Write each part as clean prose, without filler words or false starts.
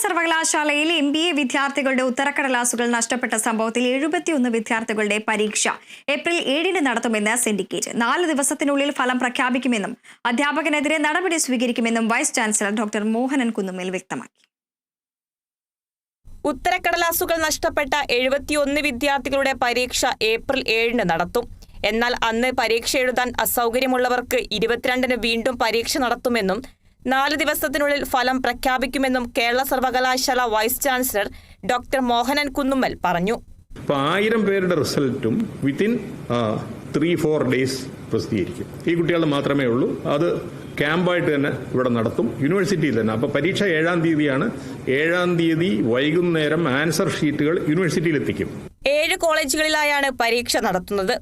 സർവകലാശാലയിൽ MBA വിദ്യാർത്ഥികളുടെ ഉത്തരക്കടലാസുകൾ നഷ്ടപ്പെട്ട സംഭവത്തിൽ 71 വിദ്യാർത്ഥികളുടെ പരീക്ഷ ഏപ്രിൽ 7-ന് നടത്തുമെന്ന് സിൻഡിക്കേറ്റ്. 4 ദിവസത്തിനുള്ളിൽ ഫലം പ്രഖ്യാപിക്കുമെന്നും അധ്യാപകനെതിരെ നടപടി സ്വീകരിക്കുമെന്നും vice chancellor doctor Mohanan Kunnummal വ്യക്തമാക്കി. ഉത്തരക്കടലാസുകൾ നഷ്ടപ്പെട്ട 71 വിദ്യാർത്ഥികളുടെ പരീക്ഷ ഏപ്രിൽ 7-ന് നടത്തും. എന്നാൽ അന്ന് പരീക്ഷ എഴുതാൻ അസൗകര്യമുള്ളവർക്ക് 22-ന് വീണ്ടും പരീക്ഷ നടത്തുമെന്നും 4 ദിവസത്തിനുള്ളിൽ ഫലം പ്രഖ്യാപിക്കുമെന്നും കേരള സർവകലാശാല vice chancellor doctor Mohanan Kunnummal പറഞ്ഞു. 1000 പേരുടെ റിസൾട്ടും വിത്തിൻ 3-4 ഡേയ്സ് പ്രസിദ്ധീകരിക്കും. ഈ കുട്ടികളുടെ മാത്രമേ ഉള്ളൂ. അത് ക്യാമ്പായിട്ട് തന്നെ ഇവിടെ നടത്തും, യൂണിവേഴ്സിറ്റിയിൽ തന്നെ. അപ്പോൾ പരീക്ഷ 7-ാം തീയതിയാണ്. 7-ാം തീയതി വൈകുന്നേരം ആൻസർ ഷീറ്റുകൾ യൂണിവേഴ്സിറ്റിയിൽ എത്തിക്കും. 7 കോളേജുകളിലായാണ് പരീക്ഷ നടത്തുന്നത്.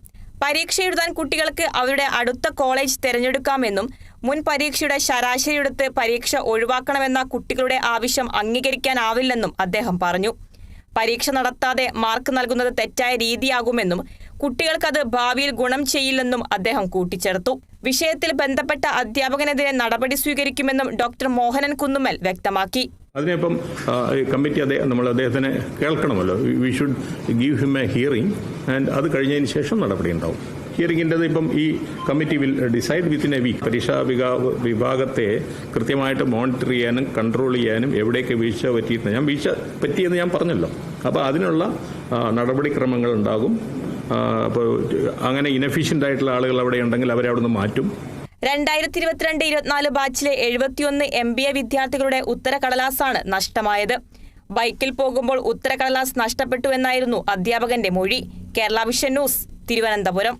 പരീക്ഷ എഴുതാൻ കുട്ടികൾക്ക് അവരുടെ അടുത്ത കോളേജ് തിരഞ്ഞെടുക്കാമെന്നും മുൻ പരീക്ഷയുടെ ശരാശരി എടുത്ത് പരീക്ഷ ഒഴിവാക്കണമെന്ന കുട്ടികളുടെ ആവശ്യം അംഗീകരിക്കാനാവില്ലെന്നും അദ്ദേഹം പറഞ്ഞു. പരീക്ഷ നടത്താതെ മാർക്ക് നൽകുന്നത് തെറ്റായ രീതിയാകുമെന്നും കുട്ടികൾക്കത് ഭാവിയിൽ ഗുണം ചെയ്യില്ലെന്നും അദ്ദേഹം കൂട്ടിച്ചേർത്തു. വിഷയത്തിൽ ബന്ധപ്പെട്ട അധ്യാപകനെതിരെ നടപടി സ്വീകരിക്കുമെന്നും ഡോക്ടർ മോഹനൻ കുന്നുമ്മൽ വ്യക്തമാക്കി. അതിനിപ്പം കമ്മിറ്റി നമ്മൾ അദ്ദേഹത്തിനെ കേൾക്കണമല്ലോ. We should give him a hearing and അത് കഴിഞ്ഞതിന് ശേഷം നടപടി ഉണ്ടാവും. ഹിയറിംഗിൻ്റെത് ഇപ്പം ഈ committee will decide within a week. പരീക്ഷാ വിഭാഗത്തെ കൃത്യമായിട്ട് മോണിറ്റർ ചെയ്യാനും കൺട്രോൾ ചെയ്യാനും എവിടെയൊക്കെ വീഴ്ച പറ്റിയിട്ടുണ്ട്. ഞാൻ വീഴ്ച പറ്റിയെന്ന് ഞാൻ പറഞ്ഞല്ലോ. അപ്പോൾ അതിനുള്ള നടപടിക്രമങ്ങൾ ഉണ്ടാകും. അപ്പോൾ അങ്ങനെ ഇനഫിഷ്യൻ്റ് ആയിട്ടുള്ള ആളുകൾ അവിടെ ഉണ്ടെങ്കിൽ അവരെ അവിടെ നിന്ന് മാറ്റും. 2022-24 ബാച്ചിലെ 71 MBA വിദ്യാർത്ഥികളുടെ ഉത്തരക്കടലാസാണ് നഷ്ടമായത്. ബൈക്കിൽ പോകുമ്പോൾ ഉത്തരക്കടലാസ് നഷ്ടപ്പെട്ടു എന്നായിരുന്നു അധ്യാപകന്റെ മൊഴി. Kerala vision news, Thiruvananthapuram.